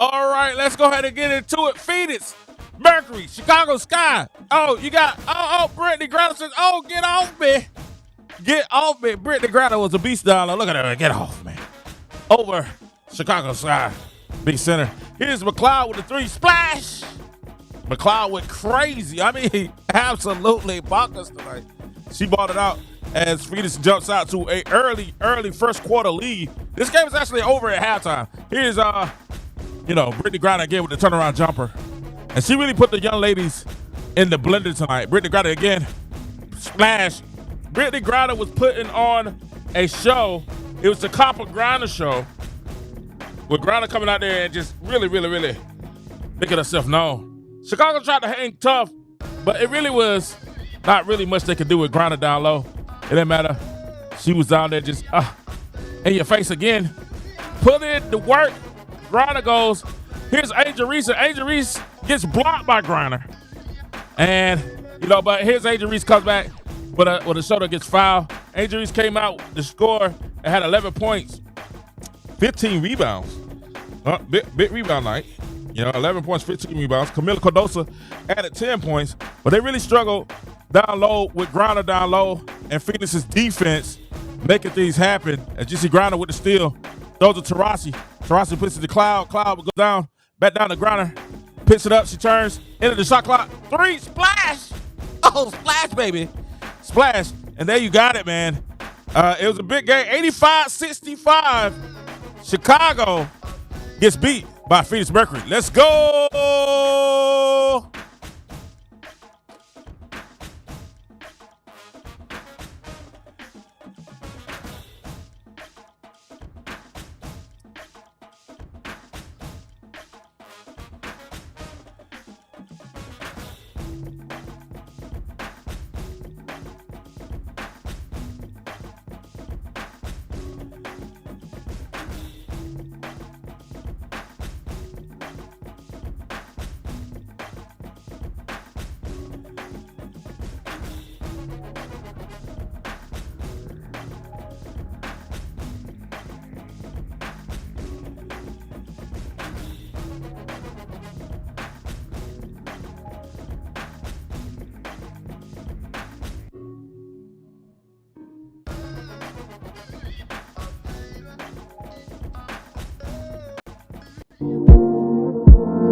All right, let's go ahead and get into it. Phoenix, Mercury, Chicago Sky. Oh, you got, Brittany Griner says, get off me. Get off me. Brittany Griner was a beast down there. Look at her. Get off me. Over Chicago Sky, big center. Here's McLeod with the three. Splash. McLeod went crazy. I mean, absolutely bonkers tonight. She bought it out as Phoenix jumps out to a early first quarter lead. This game is actually over at halftime. Here's Brittany Griner again with the turnaround jumper. And she really put the young ladies in the blender tonight. Brittany Griner again, splash. Brittany Griner was putting on a show. It was the Copper Griner show. With Griner coming out there and just really making herself known. Chicago tried to hang tough, but it really was not really much they could do with Griner down low. It didn't matter. She was down there just in your face again. Put in the work. Griner goes. Here's Angel Reese. And Angel Reese gets blocked by Griner. And, but here's Angel Reese comes back with a shoulder gets fouled. Angel Reese came out to score and had 11 points, 15 rebounds. Big rebound night. 11 points, 15 rebounds. Camila Cardoso added 10 points, but they really struggled down low with Griner down low and Phoenix's defense making things happen. As you see Griner with the steal, throws to Taurasi. Taurasi puts it to Cloud. Cloud goes down, back down to Griner. Picks it up, she turns, into the shot clock. Three, splash! Oh, splash, baby. Splash. And there you got it, man. It was a big game, 85-65. Chicago gets beat by Phoenix Mercury. Let's go!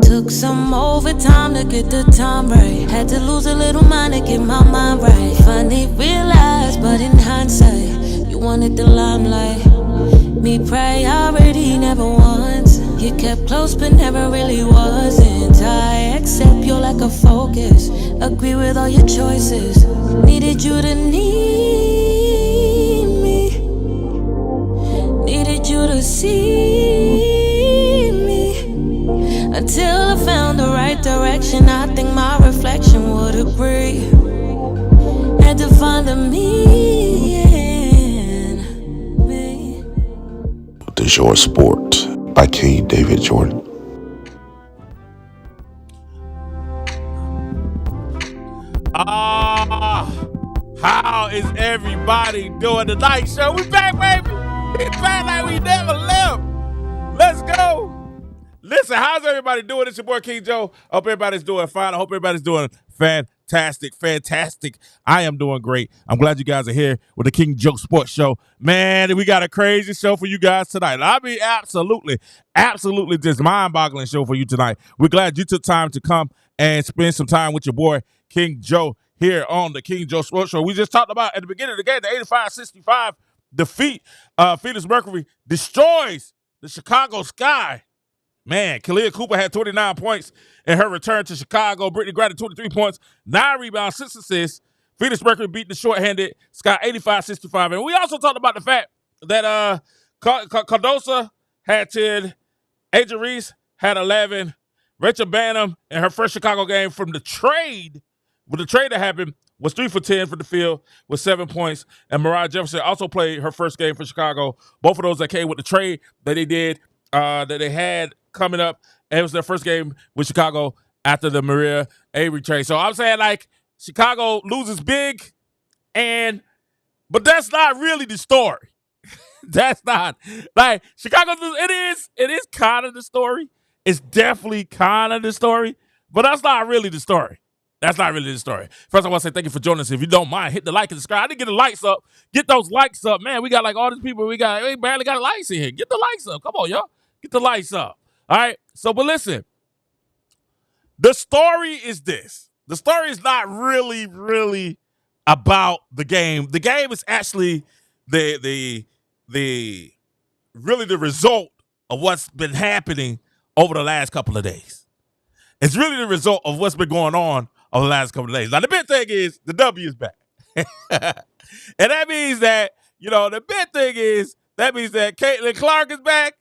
Took some overtime to get the time right. Had to lose a little mind to get my mind right. Finally realized, but in hindsight, you wanted the limelight. Me priority never once. You kept close but never really wasn't. I accept your lack of focus. Agree with all your choices. Needed you to need me. Needed you to see. Until I found the right direction, I think my reflection would agree. Had to find the me in me. The Short Sport by King David Jordan. How is everybody doing tonight, show? We back, baby. It's back like we never left. Let's go. Listen, how's everybody doing? It's your boy King Joe. I hope everybody's doing fine. I hope everybody's doing fantastic. I am doing great. I'm glad you guys are here with the King Joe Sports Show. Man, we got a crazy show for you guys tonight. I mean, absolutely just mind-boggling show for you tonight. We're glad you took time to come and spend some time with your boy King Joe here on the King Joe Sports Show. We just talked about at the beginning of the game, the 85-65 defeat. Phoenix Mercury destroys the Chicago Sky. Man, Kalia Cooper had 29 points in her return to Chicago. Brittany Griner, 23 points, 9 rebounds, 6 assists. Phoenix Mercury beat the shorthanded Sky 85-65. And we also talked about the fact that Cardoso had 10, Angel Reese had 11, Rachel Banham in her first Chicago game from the trade, with the trade that happened, was 3 for 10 for the field with 7 points. And Mariah Jefferson also played her first game for Chicago. Both of those that came with the trade that they did, that they had coming up. And it was their first game with Chicago after the Maria Avery trade. So I'm saying, like, Chicago loses big, but that's not really the story. That's not, like, Chicago, it is kind of the story. It's definitely kind of the story, but that's not really the story. That's not really the story. First, I want to say thank you for joining us. If you don't mind, hit the like and subscribe. I didn't get the likes up. Get those likes up, man. We got like all these people. We barely got likes in here. Get the likes up. Come on, y'all. Get the likes up. All right. So, but listen, the story is this. The story is not really about the game. The game is actually the result of what's been happening over the last couple of days. It's really the result of what's been going on over the last couple of days. Now, the big thing is the W is back. And that means that, the big thing is that means that Caitlin Clark is back,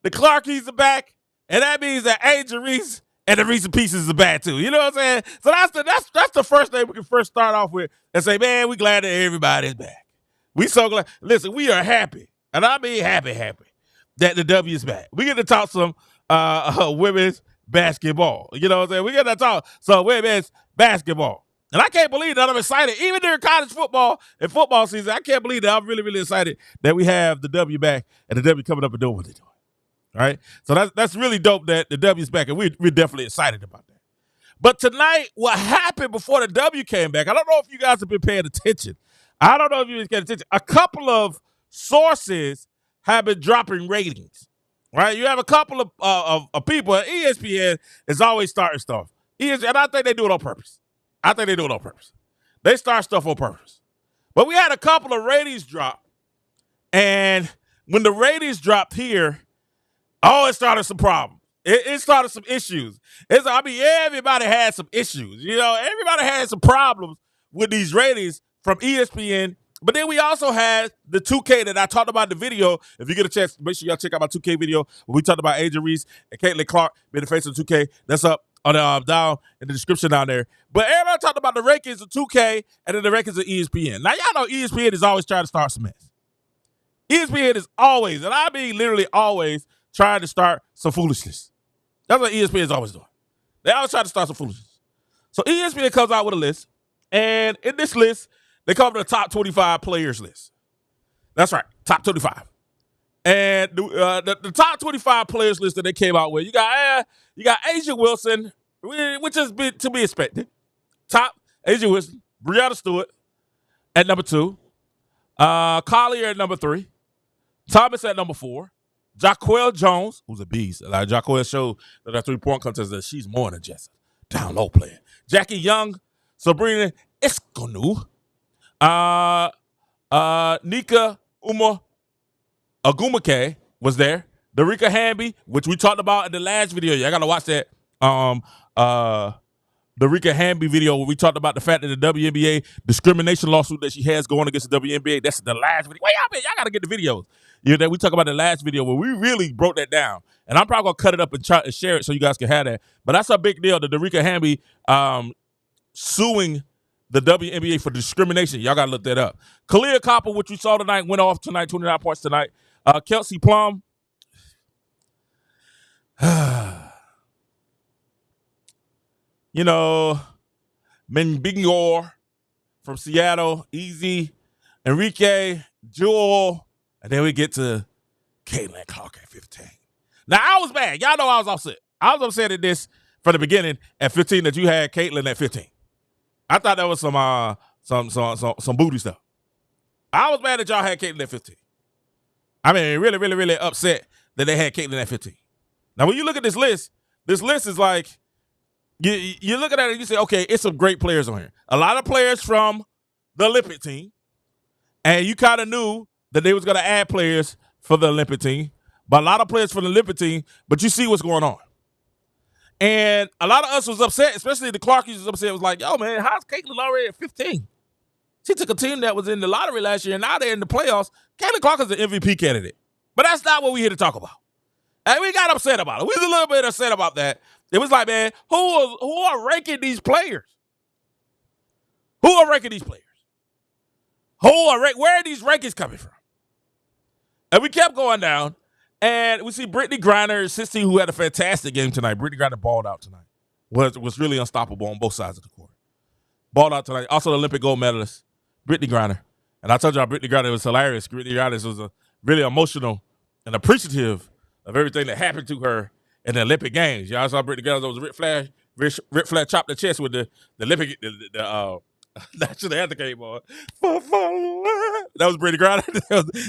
the Clarkies are back, and that means that Angel Reese and the Reese Pieces are back too. You know what I'm saying? So that's the first thing we can first start off with and say, man, we glad that everybody's back. We so glad. Listen, we are happy, and I mean happy that the W is back. We get to talk some women's basketball. You know what I'm saying? We get to talk some women's basketball. And I can't believe that I'm excited. Even during college football and football season, I can't believe that I'm really excited that we have the W back and the W coming up and doing what they're doing. All right? So that's really dope that the W's back, and we're definitely excited about that. But tonight, what happened before the W came back, I don't know if you guys have been paying attention. I don't know if you guys paying attention. A couple of sources have been dropping ratings. Right? You have a couple of people. ESPN is always starting stuff. And I think they do it on purpose. They start stuff on purpose. But we had a couple of ratings drop. And when the ratings dropped here, it started some problems. It started some issues. Everybody had some issues. Everybody had some problems with these ratings from ESPN. But then we also had the 2K that I talked about in the video. If you get a chance, make sure y'all check out my 2K video where we talked about Angel Reese and Caitlin Clark being the face of the 2K. That's up on the down in the description down there. But everybody talked about the rankings of 2K and then the rankings of ESPN. Now, y'all know ESPN is always trying to start some mess. ESPN is always, and I mean literally always, trying to start some foolishness. That's what ESPN is always doing. They always try to start some foolishness. So ESPN comes out with a list, and in this list, they come to the top 25 players list. That's right, top 25. And the top 25 players list that they came out with, you got Asia Wilson, which is to be expected. Top Asia Wilson, Brianna Stewart at number 2, Collier at number 3, Thomas at number 4, Jaquel Jones, who's a beast. Like Jaquel showed that 3-point contest that she's more than just a down low player. Jackie Young, Sabrina Esconu, Nika Agumake was there. Darika Hamby, which we talked about in the last video. Y'all gotta watch that. Darika Hamby video where we talked about the fact that the WNBA discrimination lawsuit that she has going against the WNBA. That's the last video. Wait, y'all gotta get the videos. That we talk about the last video where we really broke that down. And I'm probably gonna cut it up and try and share it so you guys can have that. But that's a big deal. The Darika Hamby suing the WNBA for discrimination. Y'all gotta look that up. Kalia Copper, which we saw tonight, went off tonight, 29 points tonight. Kelsey Plum. Menbingor from Seattle, Easy, Enrique, Jewel, and then we get to Caitlin Clark at 15. Now, I was mad. Y'all know I was upset. I was upset at this from the beginning at 15 that you had Caitlin at 15. I thought that was some booty stuff. I was mad that y'all had Caitlin at 15. I mean, really upset that they had Caitlin at 15. Now, when you look at this list is like, you look at it and you say, okay, it's some great players on here. A lot of players from the Olympic team, and you kind of knew that they was going to add players for the Olympic team, but a lot of players for the Olympic team, but you see what's going on. And a lot of us was upset, especially the Clarkies was upset. It was like, yo, man, how's Caitlin already at 15? She took a team that was in the lottery last year, and now they're in the playoffs. Caitlin Clark is an MVP candidate. But that's not what we're here to talk about. And we got upset about it. We was a little bit upset about that. It was like, man, who are ranking these players? Who are ranking these players? Where are these rankings coming from? And we kept going down, and we see Brittany Griner, 16, who had a fantastic game tonight. Brittany Griner balled out tonight. Was really unstoppable on both sides of the court. Balled out tonight. Also the Olympic gold medalist, Brittany Griner. And I told y'all Brittany Griner was hilarious. Brittany Griner was really emotional and appreciative of everything that happened to her in the Olympic Games. Y'all saw Brittany Griner was Ric Flair chopped the chest with the Olympic the national anthem came on. That was Brittany Griner.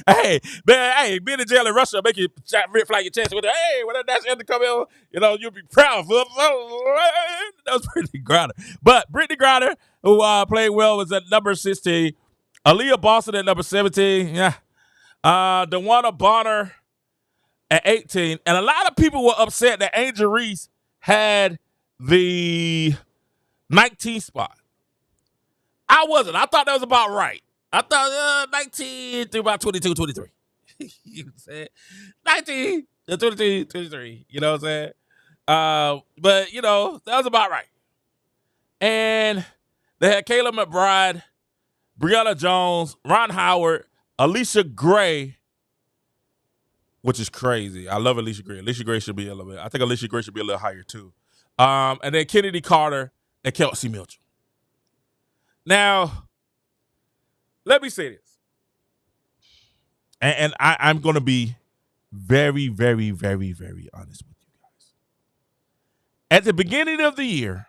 Hey, man, hey, being in jail in Russia make you chop Ric Flair your chest with the hey, when that national anthem come in, you know, you'll be proud. That was Brittany Griner. But Brittany Griner, who played well, was at number 16. Aaliyah Boston at number 17. Yeah. DeWanna Bonner at 18. And a lot of people were upset that Angel Reese had the 19th spot. I wasn't. I thought that was about right. I thought 19 through about 22, 23. You know what I'm saying? 19 to 22, 23. You know what I'm saying? But, you know, that was about right. And they had Kayla McBride, Brianna Jones, Ron Howard, Alicia Gray, which is crazy. I love Alicia Gray. Alicia Gray should be a little bit. I think Alicia Gray should be a little higher too. And then Chennedy Carter and Kelsey Mitchell. Now, let me say this. And I'm going to be very, very, very, very honest with you guys. At the beginning of the year,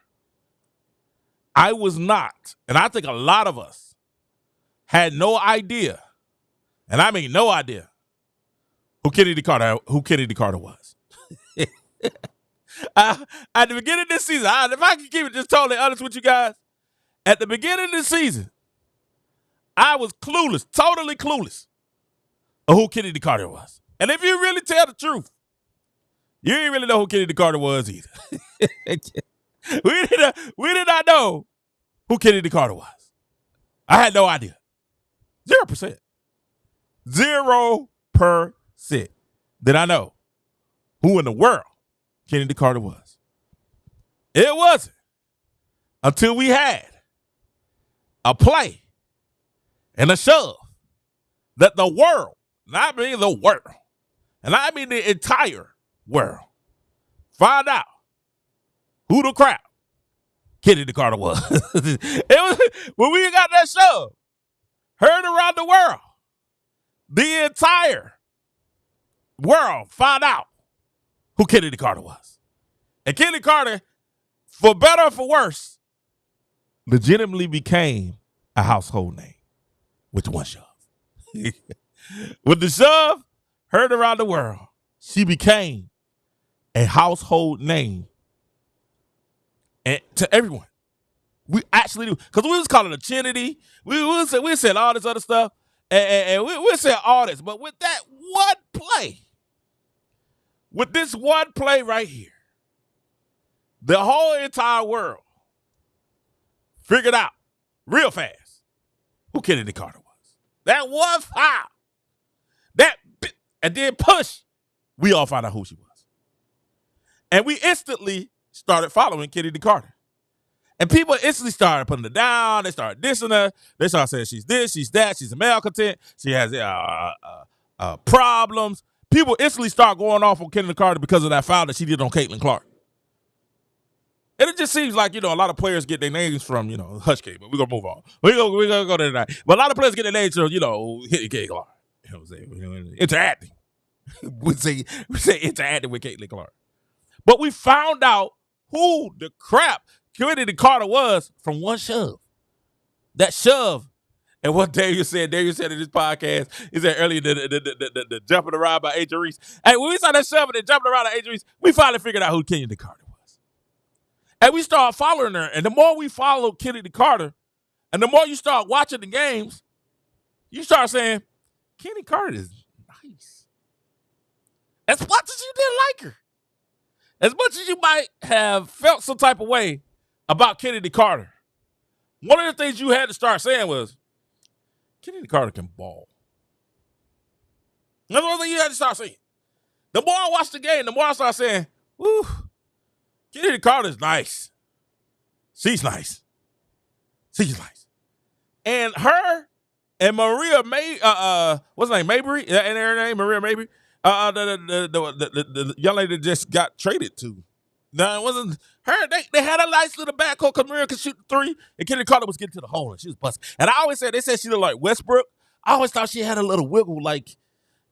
I was not, and I think a lot of us had no idea, and I mean no idea, who Chennedy Carter was. At the beginning of this season, if I can keep it just totally honest with you guys, at the beginning of this season, I was clueless, totally clueless of who Chennedy Carter was. And if you really tell the truth, you didn't really know who Chennedy Carter was either. We did not know who Chennedy Carter was. I had no idea. 0%. 0% did I know who in the world Chennedy Carter was. It wasn't until we had a play and a shove that the world, not mean the world, and I mean the entire world, find out who the crap Chennedy Carter was. It was when we got that shove, heard around the world, the entire world found out who Chennedy Carter was. And Chennedy Carter, for better or for worse, legitimately became a household name with one shove. With the shove heard around the world, she became a household name and to everyone. We actually do. Because we was calling her Chennedy. We said all this other stuff. And we said all this. But with that one play, with this one play right here, the whole entire world figured out real fast who Chennedy Carter was. That one foul. And then push, we all found out who she was. And we instantly started following Chennedy Carter. And people instantly started putting her down. They started dissing her. They started saying she's this, she's that, she's a malcontent. She has problems. People instantly start going off on Chennedy Carter because of that foul that she did on Caitlin Clark. And it just seems like, a lot of players get their names from, Hush K, but we're going to move on. We're going to go there tonight. But a lot of players get their names from, hitting Caitlin Clark. You know what I'm saying? Interacting. we say interacting with Caitlin Clark. But we found out who the crap Chennedy Carter was from one shove. That shove. And what Darius said in this podcast, he said earlier the jumping around by Angel Reese. Hey, when we saw that shove and the jumping around by Angel Reese, we finally figured out who Chennedy Carter was. And we started following her. And the more we follow Chennedy Carter, and the more you start watching the games, you start saying, Chennedy Carter is nice. As much as you didn't like her, as much as you might have felt some type of way about Chennedy Carter, one of the things you had to start saying was, Chennedy Carter can ball. That's one thing you had to start saying. The more I watch the game, the more I start saying, woo, Chennedy Carter's nice. She's nice. She's nice. And her and Maria what's her name? Mabry? Is that her name? Maria Mabry? The young lady that just got traded to. No, it wasn't her. They had a nice little backcourt because Maria could shoot the three, and Chennedy Carter was getting to the hole, and she was busting. And I always said, they said she looked like Westbrook. I always thought she had a little wiggle, like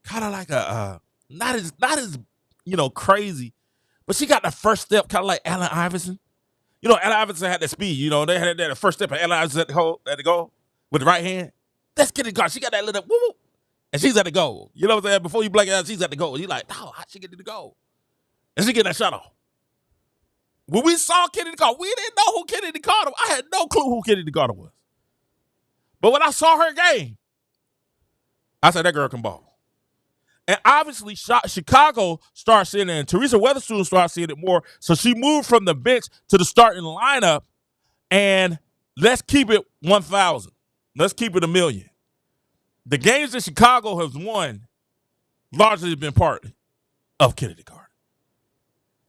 kind of like a not as crazy, But she got the first step, kind of like Allen Iverson. You know, Allen Iverson had that speed. You know, they had that first step, and Allen Iverson at the goal with the right hand. That's Chennedy Carter. She got that little woo, and she's at the goal. You know what I'm saying? Before you blink it out, she's at the goal. You're like, oh, how'd she get to the goal? And she get that shot off. When we saw Chennedy Carter, we didn't know who Chennedy Carter was. I had no clue who Chennedy Carter was. But when I saw her game, I said, that girl can ball. And obviously, Chicago started seeing it, and Teresa Weatherspoon started seeing it more. So she moved from the bench to the starting lineup, and let's keep it 1,000. Let's keep it 1,000,000. The games that Chicago has won largely have been part of Chennedy Carter.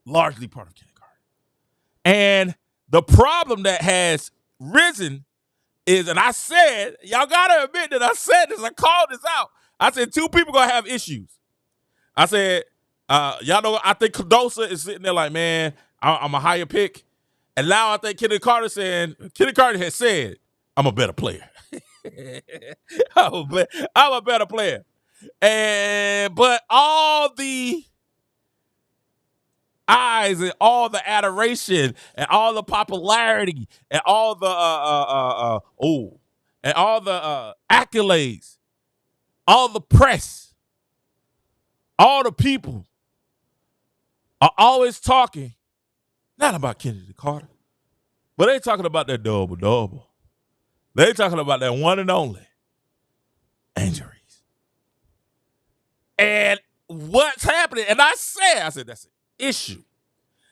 Largely part of Chennedy Carter. And the problem that has risen is, and I said, y'all got to admit that I said this, I called this out. I said, two people going to have issues. I said, y'all know, I think Cardosa is sitting there like, man, I'm a higher pick. And now I think Chennedy Carter has said, I'm a better player. I'm a better player. But all the eyes and all the adoration and all the popularity and all the accolades, all the press, all the people are always talking, not about Chennedy Carter, but they talking about that double-double. They talking about that one and only Angel Reese. And what's happening, and I said that's an issue.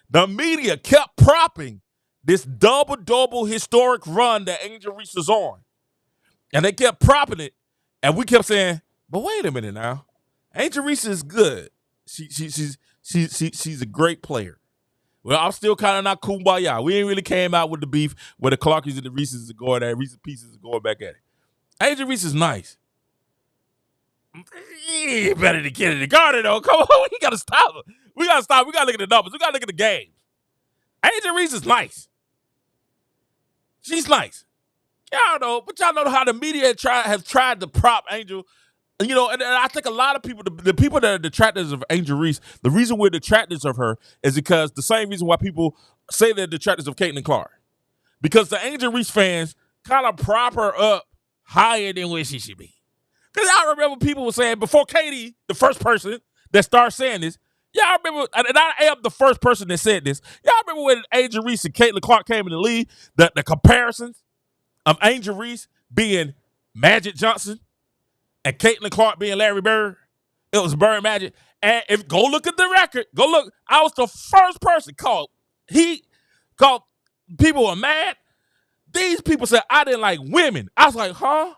The media kept propping this double-double historic run that Angel Reese is on. And they kept propping it, and we kept saying, but wait a minute now. Angel Reese is good. She's a great player. Well, I'm still kind of not kumbaya. We ain't really came out with the beef where the Clarkies and the Reeses are going at, Reese's Pieces are going back at it. Angel Reese is nice. He ain't better than Chennedy Carter, though. Come on, we got to stop her. We got to stop. We got to look at the numbers. We got to look at the games. Angel Reese is nice. She's nice. Y'all know how the media has tried to prop Angel. You know, and I think a lot of people, the people that are detractors of Angel Reese, the reason we're detractors of her is because the same reason why people say they're detractors of Caitlin Clark. Because the Angel Reese fans kind of prop her up higher than where she should be. Because I remember people were saying, before Katie, the first person that started saying this, y'all remember, and I am the first person that said this, y'all remember when Angel Reese and Caitlin Clark came in the league, the comparisons of Angel Reese being Magic Johnson, and Caitlin Clark being Larry Bird. It was Bird Magic. And if go look at the record, go look. I was the first person called. People were mad. These people said I didn't like women. I was like, huh?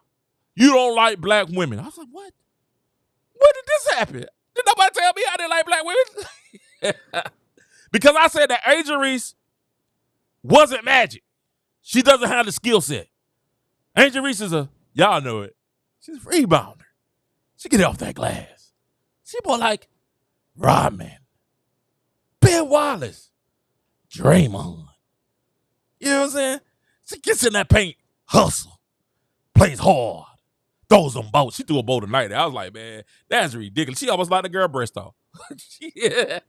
You don't like black women? I was like, what? When did this happen? Did nobody tell me I didn't like black women? Because I said that Angel Reese wasn't Magic. She doesn't have the skill set. Angel Reese is y'all know it. She's a rebounder. She get off that glass. She more like Rodman, Ben Wallace, Draymond. You know what I'm saying? She gets in that paint, hustle, plays hard, throws them bolts. She threw a bolt tonight. I was like, man, that's ridiculous. She almost knocked the girl breast off. Yeah.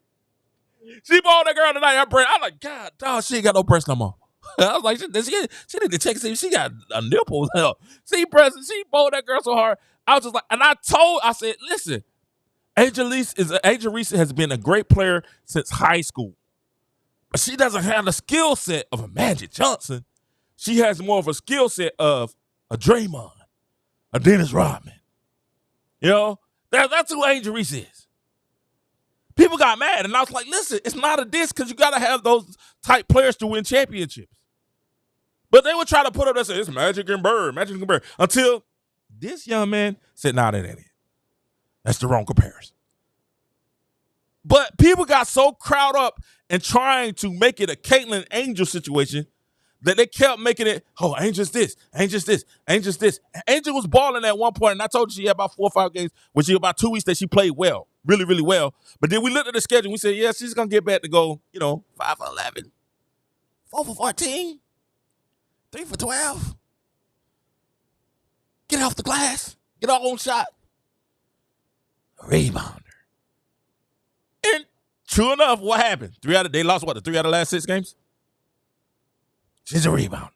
She balled that girl tonight. Her breast. I was like, God, dog, she ain't got no breast no more. I was like, she need to check and see if she got a nipple. She bowled that girl so hard. I was just like, and I said, listen, Angel Reese has been a great player since high school. But she doesn't have the skill set of a Magic Johnson. She has more of a skill set of a Draymond, a Dennis Rodman. You know, that's who Angel Reese is. People got mad, and I was like, listen, it's not a diss because you got to have those type players to win championships. But they would try to put up that say it's Magic and Bird, until this young man said, nah, that ain't it. That's the wrong comparison. But people got so crowded up and trying to make it a Caitlin Angel situation that they kept making it, oh, Angel's this, Angel's this, Angel's this. Angel was balling at one point, and I told you she had about 4 or 5 games, which is about 2 weeks that she played well, really, really well. But then we looked at the schedule, and we said, yeah, she's going to get back to go, 5 for 11, 4 for 14, 3 for 12. Get off the glass, get our own shot. A rebounder. And true enough, what happened? They lost what, the 3 out of the last 6 games? She's a rebounder.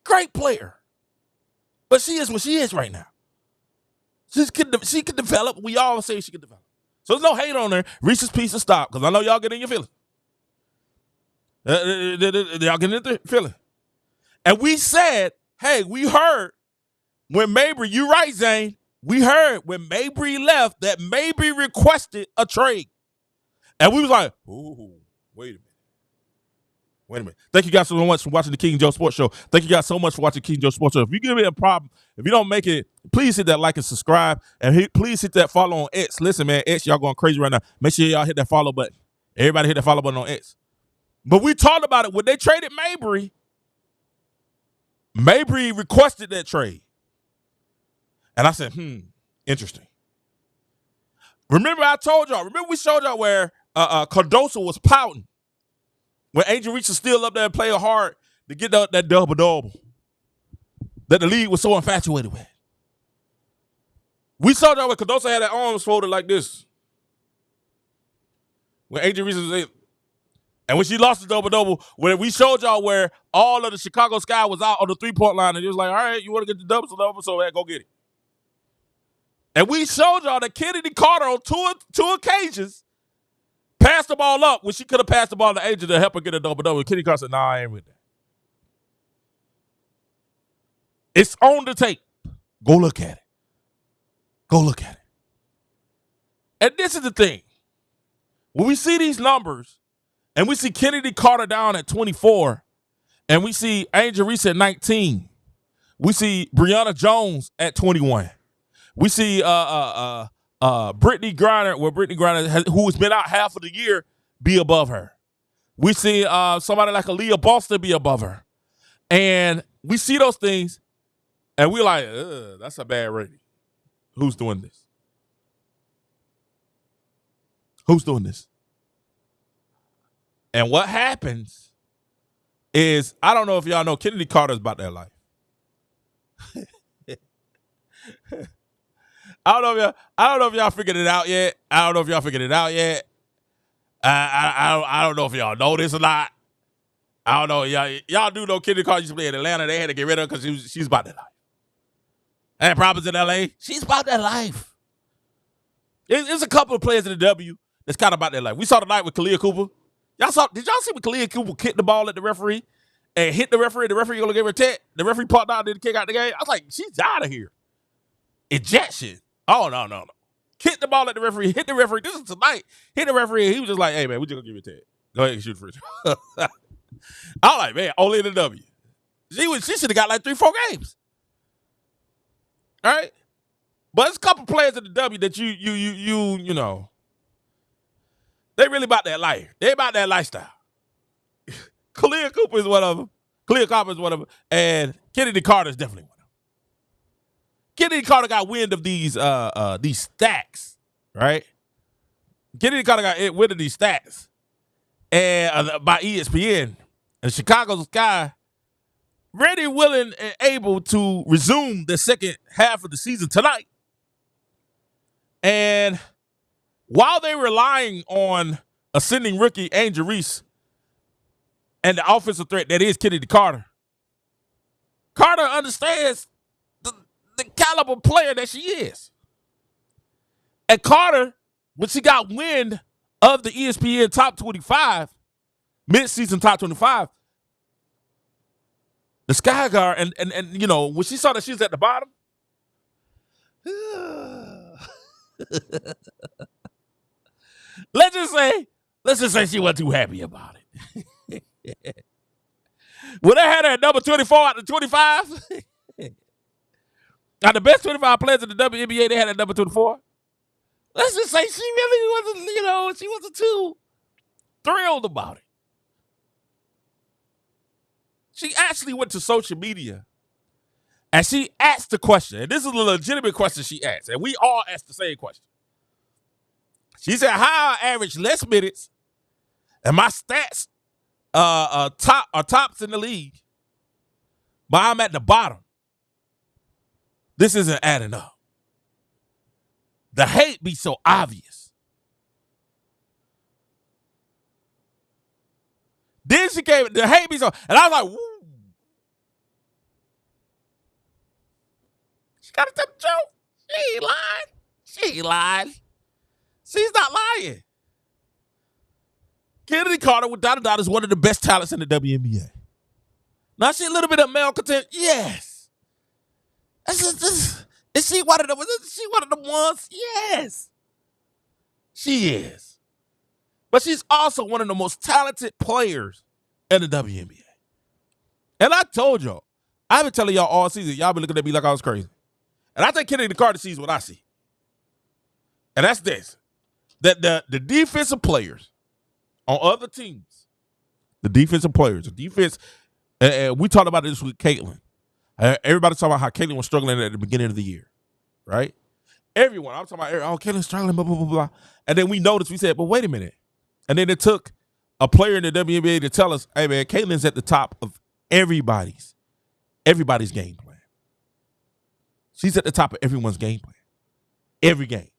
Great player. But she is what she is right now. She could develop. We all say she could develop. So there's no hate on her. Reese's Pieces stop, because I know y'all get in your feelings. Y'all get in their feelings. And we said, hey, we heard when Mabry, you right, Zane, we heard when Mabry left that Mabry requested a trade. And we was like, ooh, wait a minute. Thank you guys so much for watching the King Joe Sports Show. Thank you guys so much for watching King Joe Sports Show. If you give me a problem, if you don't make it, please hit that like and subscribe. And please hit that follow on X. Listen, man, X, y'all going crazy right now. Make sure y'all hit that follow button. Everybody hit that follow button on X. But we talked about it. When they traded Mabry, Mabry requested that trade. And I said, interesting. Remember we showed y'all where Cardoso was pouting when Angel Reese was still up there and playing hard to get that double-double that the league was so infatuated with. We saw that when Cardoso had that arms folded like this. When Angel Reese was and when she lost the double-double, when we showed y'all where all of the Chicago Sky was out on the three-point line, and it was like, all right, you want to get the double, so go get it. And we showed y'all that Chennedy Carter on two occasions passed the ball up when she could have passed the ball to Angel to help her get a double-double. Chennedy Carter said, I ain't with that. It's on the tape. Go look at it. And this is the thing. When we see these numbers, and we see Chennedy Carter down at 24, and we see Angel Reese at 19, we see Brianna Jones at 21. We see Brittany Griner, who has been out half of the year, be above her. We see somebody like Aaliyah Boston be above her. And we see those things, and we're like, that's a bad rating. Who's doing this? And what happens is, I don't know if y'all know, Chennedy Carter's about that life. I don't know if y'all figured it out yet. I don't know if y'all know this or not. I don't know. Y'all do know Chennedy Carter used to play in Atlanta. They had to get rid of her because she's about that life. And problems in LA. She's about that life. There's a couple of players in the W that's kind of about that life. We saw tonight with Kalia Cooper. Did y'all see when Kalia Cooper kicked the ball at the referee and hit the referee? The referee gonna give her a tech. The referee popped out and didn't kick out the game. I was like, she's out of here. Ejection. Oh, no. Kick the ball at the referee. Hit the referee. This is tonight. Hit the referee. And he was just like, hey, man, we just gonna give you a tag. Go ahead and shoot free throw. I was like, man, only in the W. She should have got like 3-4 games. All right? But there's a couple players in the W that you know, they really about that life. They about that lifestyle. Kalia Cooper is one of them. And Chennedy Carter is definitely one of them. Chennedy Carter got wind of these stats, right? Chennedy Carter got wind of these stats and by ESPN. And Chicago Sky ready, willing, and able to resume the second half of the season tonight. And while they're relying on ascending rookie Angel Reese and the offensive threat that is Chennedy Carter, Carter understands the caliber player that she is. And Carter, when she got wind of the ESPN top 25, mid-season top 25, the Sky Guard, and you know, when she saw that she was at the bottom, let's just say she wasn't too happy about it. When they had her at number 24 out of 25, now the best 25 players in the WNBA, they had at number 24. Let's just say she really wasn't, she wasn't too thrilled about it. She actually went to social media and she asked the question, and this is a legitimate question she asked, and we all asked the same question. She said, how I average less minutes and my stats are tops in the league, but I'm at the bottom. This isn't adding up. The hate be so obvious. Then she came, the hate me so, and I was like, woo. She got to tell the truth. She ain't lying. She ain't lying. She's not lying. Chennedy Carter, without a doubt, is one of the best talents in the WNBA. Now, she a little bit of male content, yes. Is she one of them? Is she one of them ones? Yes. She is. But she's also one of the most talented players in the WNBA. And I told y'all, I've been telling y'all all season, y'all been looking at me like I was crazy. And I think Chennedy Carter sees what I see. And that's this. That the defensive players on other teams, the defense, and we talked about this with Caitlin. Everybody's talking about how Caitlin was struggling at the beginning of the year, right? Everyone, I'm talking about, oh, Caitlin's struggling, blah, blah, blah, blah. And then we noticed, we said, but wait a minute. And then it took a player in the WNBA to tell us, hey, man, Caitlin's at the top of everybody's game plan. She's at the top of everyone's game plan. Every game.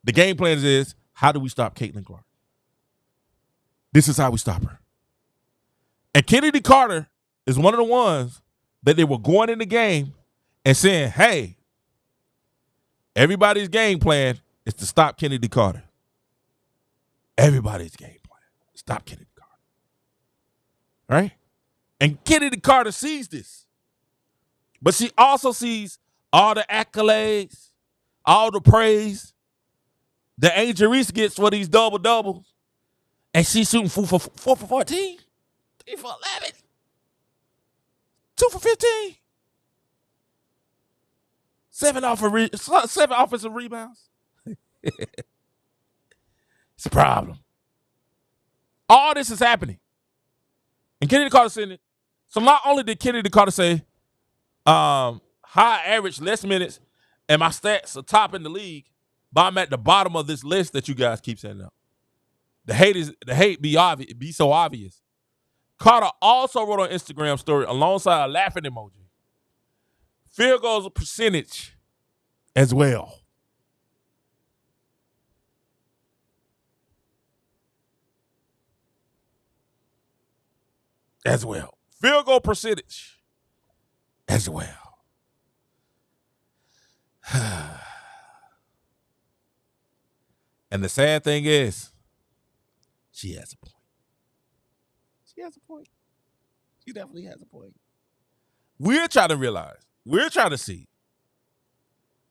The game plan is, how do we stop Caitlin Clark? This is how we stop her. And Chennedy Carter is one of the ones that they were going in the game and saying, hey, everybody's game plan is to stop Chennedy Carter. Everybody's game plan. Stop Chennedy Carter. Right? And Chennedy Carter sees this. But she also sees all the accolades, all the praise that Angel Reese gets for these double-doubles. And she's shooting 4 for 14, 3 for 11, 2 for 15, 7 offensive rebounds. It's a problem. All this is happening. And Chennedy Carter said it. So not only did Chennedy Carter say, high average, less minutes, and my stats are top in the league, but I'm at the bottom of this list that you guys keep setting up. The hate be so obvious. Carter also wrote on Instagram story alongside a laughing emoji. Field goals percentage as well. As well. Field goal percentage as well. And the sad thing is, she has a point. She has a point. She definitely has a point. We're trying to realize, we're trying to see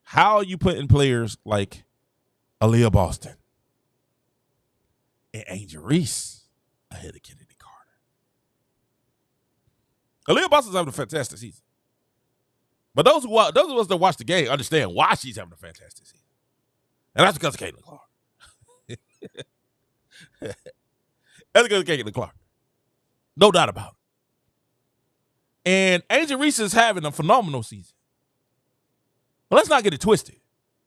how you put in players like Aaliyah Boston and Angel Reese ahead of Chennedy Carter. Aaliyah Boston's having a fantastic season. But those of us that watch the game understand why she's having a fantastic season. And that's because of Caitlin Clark. That's because of Caitlin Clark. No doubt about it. And Angel Reese is having a phenomenal season. But let's not get it twisted.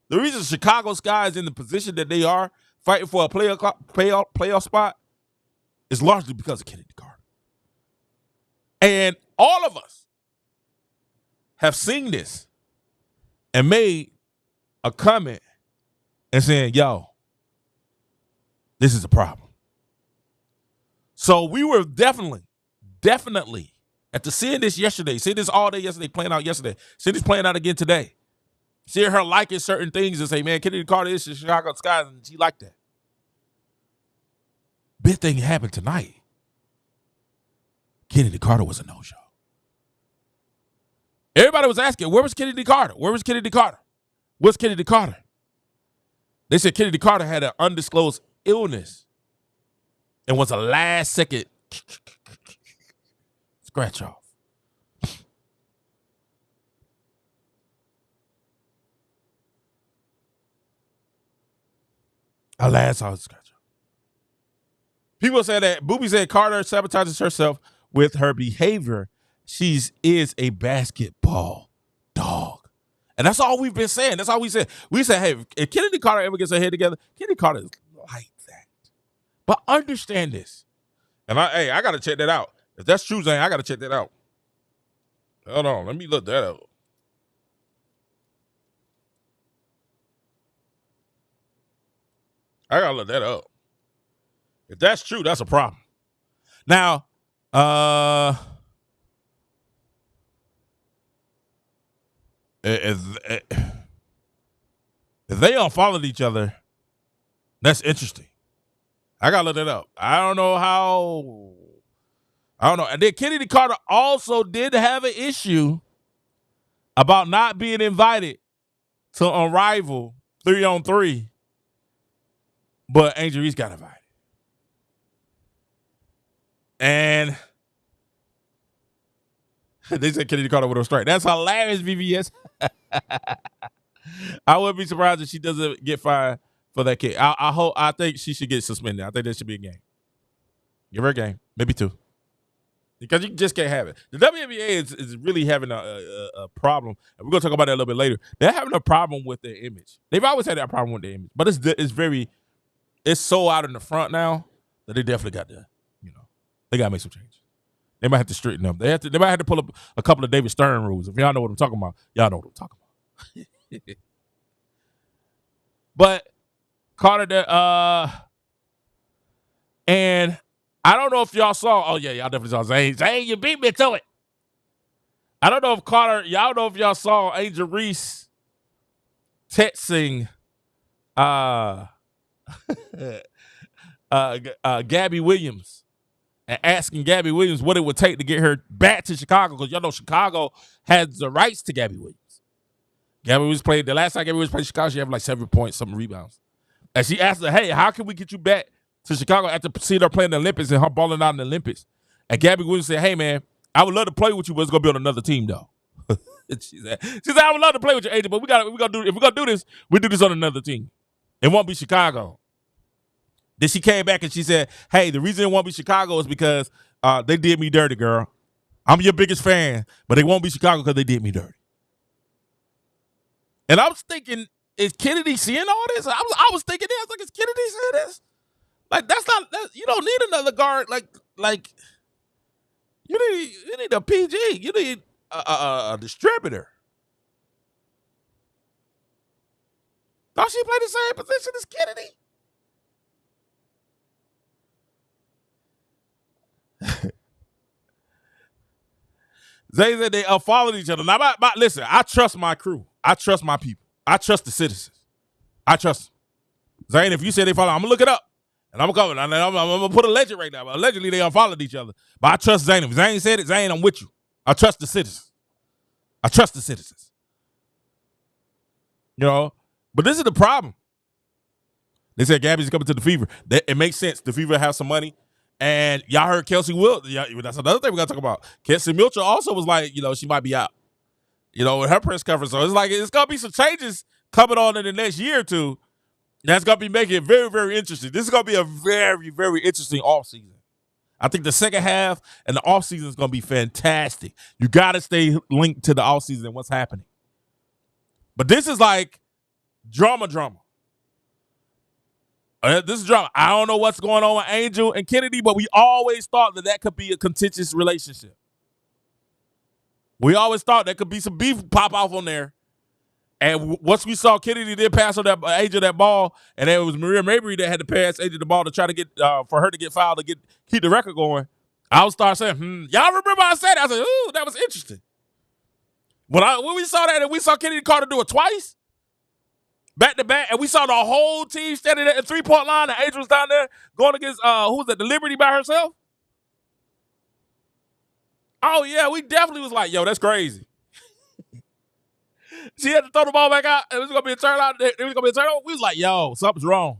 The reason Chicago Sky is in the position that they are, fighting for a playoff spot, is largely because of Chennedy Carter. And all of us have seen this and made a comment and saying, yo, this is a problem. So we were definitely, after seeing this yesterday, seeing this all day yesterday, playing out yesterday, seeing this playing out again today, seeing her liking certain things and say, man, Chennedy Carter is the Chicago Sky, and she liked that. Big thing happened tonight. Chennedy Carter was a no-show. Everybody was asking, where was Chennedy Carter? Where was Chennedy Carter? What's Chennedy Carter? They said Chennedy Carter had an undisclosed illness and was a last-second scratch off. A last-second scratch off. People say that Booby said Carter sabotages herself with her behavior. She is a basketball dog. And that's all we've been saying. That's all we said. We said, hey, if Chennedy Carter ever gets her head together, Chennedy Carter is like that. But understand this. And I got to check that out. If that's true, Zane, I got to check that out. Hold on. Let me look that up. I got to look that up. If that's true, that's a problem. Now, if they unfollowed each other, that's interesting. I gotta look that up. I don't know how. I don't know. And then Chennedy Carter also did have an issue about not being invited to Unrival 3-on-3, but Angel Reese got invited. And they said Chennedy Carter with a strike. That's hilarious, VVS. I wouldn't be surprised if she doesn't get fired for that kick. I think she should get suspended. I think that should be a game. Give her a game, maybe 2. Because you just can't have it. The WNBA is really having a problem, and we're gonna talk about that a little bit later. They're having a problem with their image. They've always had that problem with their image, but it's so out in the front now that they definitely got to, they gotta make some changes. They might have to straighten up. They might have to pull up a couple of David Stern rules. If y'all know what I'm talking about, y'all know what I'm talking about. But Carter, and I don't know if y'all saw. Oh yeah, y'all definitely saw Zane. Zane, you beat me to it. I don't know if Carter. Y'all know if y'all saw Angel Reese texting Gabby Williams and asking Gabby Williams what it would take to get her back to Chicago, because y'all know Chicago has the rights to Gabby Williams. Gabby Williams played the last time Gabby Williams played Chicago. She had like 7 points, some rebounds, and she asked her, "Hey, how can we get you back to Chicago after seeing her playing the Olympics and her balling out in the Olympics?" And Gabby Williams said, "Hey man, I would love to play with you, but it's gonna be on another team though." she said, "I would love to play with you, agent, but we gotta do, if we're gonna do this, we do this on another team. It won't be Chicago." Then she came back and she said, "Hey, the reason it won't be Chicago is because they did me dirty, girl. I'm your biggest fan, but it won't be Chicago because they did me dirty." And I was thinking, is Chennedy seeing all this? I was thinking this, like, is Chennedy seeing this? Like, you don't need another guard. Like you need a PG. You need a distributor. Don't she play the same position as Chennedy? They said they followed each other. Now, listen, I trust my crew. I trust my people. I trust the citizens. I trust them. Zane, if you say they follow, I'm going to look it up. And I'm going to put a legend right now. But allegedly, they unfollowed each other. But I trust Zane. If Zane said it, Zane, I'm with you. I trust the citizens. I trust the citizens. But this is the problem. They said Gabby's coming to the Fever. It makes sense. The Fever has some money. And y'all heard Kelsey Will. That's another thing we got to talk about. Kelsey Mitchell also was like, she might be out. With her press conference. So it's like, it's going to be some changes coming on in the next year or two. That's going to be making it very, very interesting. This is going to be a very, very interesting offseason. I think the second half and the offseason is going to be fantastic. You got to stay linked to the offseason and what's happening. But this is like drama. This is drama. I don't know what's going on with Angel and Chennedy, but we always thought that could be a contentious relationship. We always thought there could be some beef pop off on there. And once we saw Chennedy did pass on that Angel that ball, and it was Maria Mabry that had to pass Angel the ball to try to get for her to get fouled to keep the record going, I would start saying, y'all remember I said that? I said, ooh, that was interesting. When we saw that and we saw Chennedy Carter do it twice, back to back, and we saw the whole team standing at the 3-point line, and Angel was down there going against who was that, the Liberty by herself? Oh yeah, we definitely was like, yo, that's crazy. She had to throw the ball back out. It was gonna be a turnout. It was gonna be a turnout. We was like, yo, something's wrong.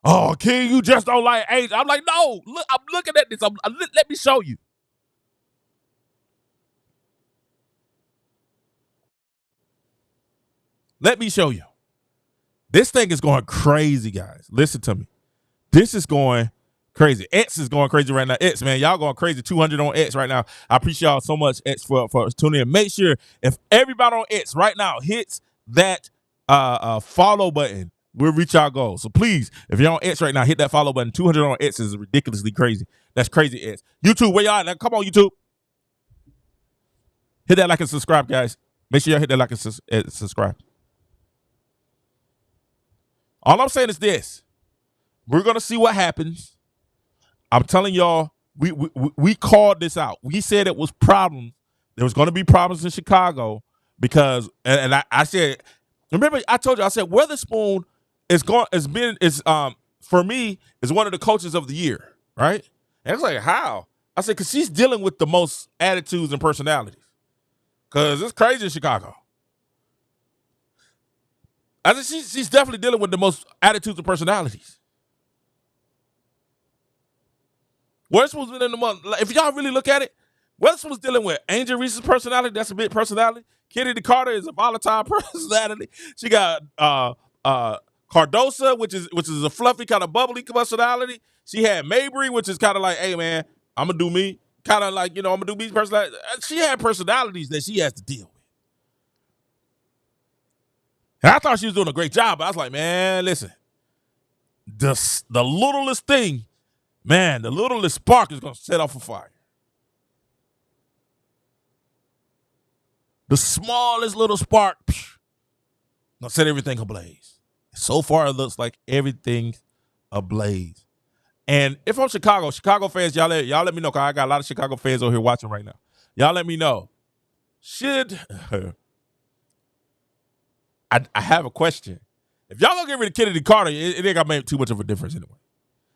Oh, King, you just don't like Angel. I'm like, no, look, I'm looking at this. Let me show you. Let me show you. This thing is going crazy, guys. Listen to me. This is going crazy. X is going crazy right now. X, man, y'all going crazy. 200 on X right now. I appreciate y'all so much, X, for tuning in. Make sure if everybody on X right now hits that follow button, we'll reach our goal. So please, if you're on X right now, hit that follow button. 200 on X is ridiculously crazy. That's crazy, X. YouTube, where y'all at? Come on, YouTube. Hit that like and subscribe, guys. Make sure y'all hit that like and subscribe. All I'm saying is this. We're going to see what happens. I'm telling y'all, we called this out. We said it was problems. There was going to be problems in Chicago because, and I said, remember I told you, I said Weatherspoon for me is one of the coaches of the year, right? And it's like, how? I said, because she's dealing with the most attitudes and personalities. Because it's crazy in Chicago. I said, she's definitely dealing with the most attitudes and personalities. Weatherspoon's been in the month. If y'all really look at it, Weatherspoon's dealing with Angel Reese's personality. That's a big personality. Chennedy Carter is a volatile personality. She got Cardosa, which is a fluffy kind of bubbly personality. She had Mabry, which is kind of like, hey man, I'm gonna do me. Kind of like, I'm gonna do me personality. She had personalities that she has to deal with. And I thought she was doing a great job, but I was like, man, listen, the littlest thing, man, the littlest spark is gonna set off a fire. The smallest little spark, gonna set everything ablaze. So far, it looks like everything's ablaze. And if I'm Chicago fans, y'all let me know, because I got a lot of Chicago fans over here watching right now. Y'all let me know. I have a question. If y'all gonna get rid of Chennedy Carter, it ain't gonna make too much of a difference anyway.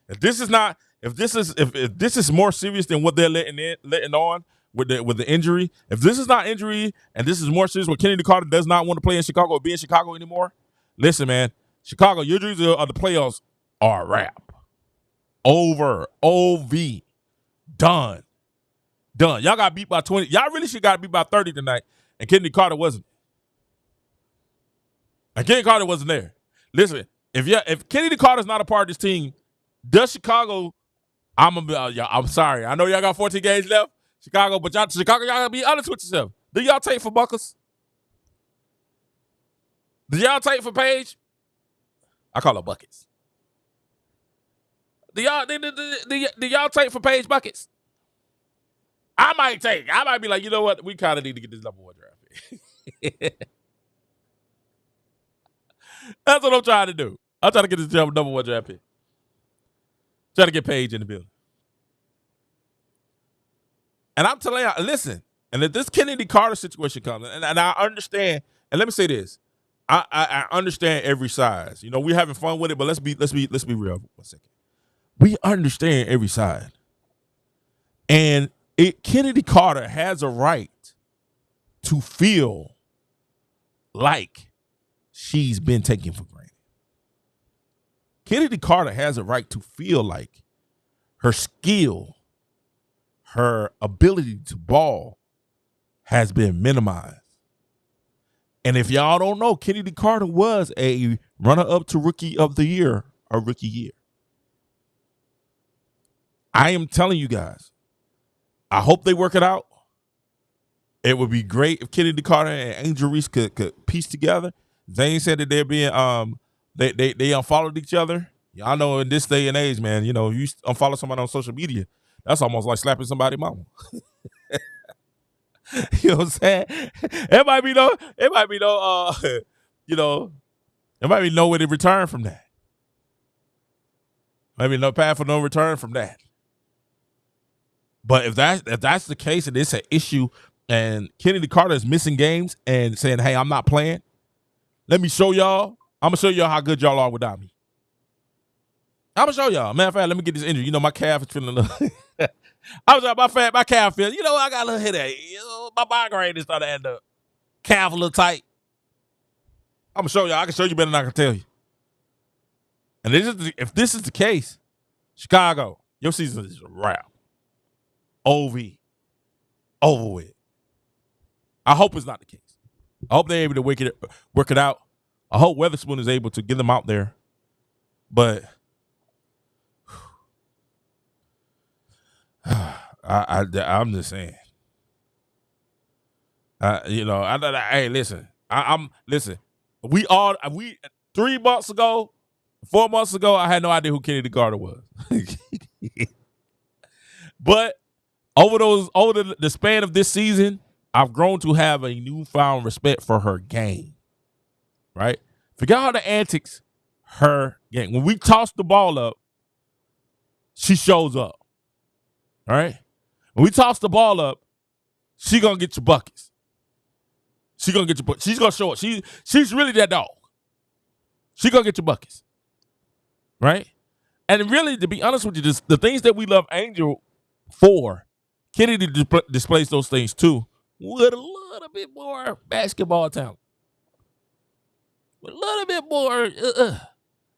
If this is more serious than what they're letting on with the injury, if this is not injury and this is more serious where Chennedy Carter does not want to play in Chicago or be in Chicago anymore, listen, man, Chicago, your dreams of the playoffs are a wrap. Over. OV. Done. Y'all got beat by 20. Y'all really should got beat by 30 tonight, and Chennedy Carter wasn't. And Chennedy Carter wasn't there. Listen, if Chennedy Carter's not a part of this team, does Chicago? I'm sorry. I know y'all got 14 games left, Chicago, but y'all gotta be honest with yourself. Do y'all take for Buckers? Do y'all take for Paige? I call her buckets. Do y'all take for Paige buckets? I might be like, you know what? We kind of need to get this number one draft pick. That's what I'm trying to do. I'm trying to get this number one draft pick. Trying to get Paige in the building. And I'm telling you, listen, and if this Chennedy Carter situation comes, and I understand, and let me say this, I understand every size. We're having fun with it, but let's be real for a second. We understand every side. And Chennedy Carter has a right to feel like she's been taken for granted. Chennedy Carter has a right to feel like her skill, her ability to ball has been minimized. And if y'all don't know, Chennedy Carter was a runner-up to Rookie of the Year, or Rookie Year. I am telling you guys, I hope they work it out. It would be great if Chennedy Carter and Angel Reese could piece together. Zane said that they're being they unfollowed each other. Y'all know in this day and age, man, you unfollow somebody on social media, that's almost like slapping somebody's mama. You know what I'm saying? It might be no way to return from that. Maybe no path for no return from that. But if that's the case and it's an issue and Chennedy Carter is missing games and saying, hey, I'm not playing, let me show y'all. I'm going to show y'all how good y'all are without me. I'm going to show y'all. Matter of fact, let me get this injury. My calf is feeling a little... I was like, my calf feels, I got a little headache. My migraine is starting to end up. Calf a little tight. I'm going to show y'all. I can show you better than I can tell you. And if this is the case, Chicago, your season is a wrap. OV. Over with. I hope it's not the case. I hope they're able to work it out. I hope Weatherspoon is able to get them out there. But I'm just saying. Hey, listen. Listen. We 3 months ago, 4 months ago, I had no idea who Chennedy Carter was. But over the span of this season, I've grown to have a newfound respect for her game. Right? Forget all the antics, her game. When we toss the ball up, she shows up. All right? When we toss the ball up, she going to get your buckets. She's going to show it. She's really that dog. She going to get your buckets. Right? And really, to be honest with you, the things that we love Angel for, Kennedy displays those things too with a little bit more basketball talent. With a little bit more,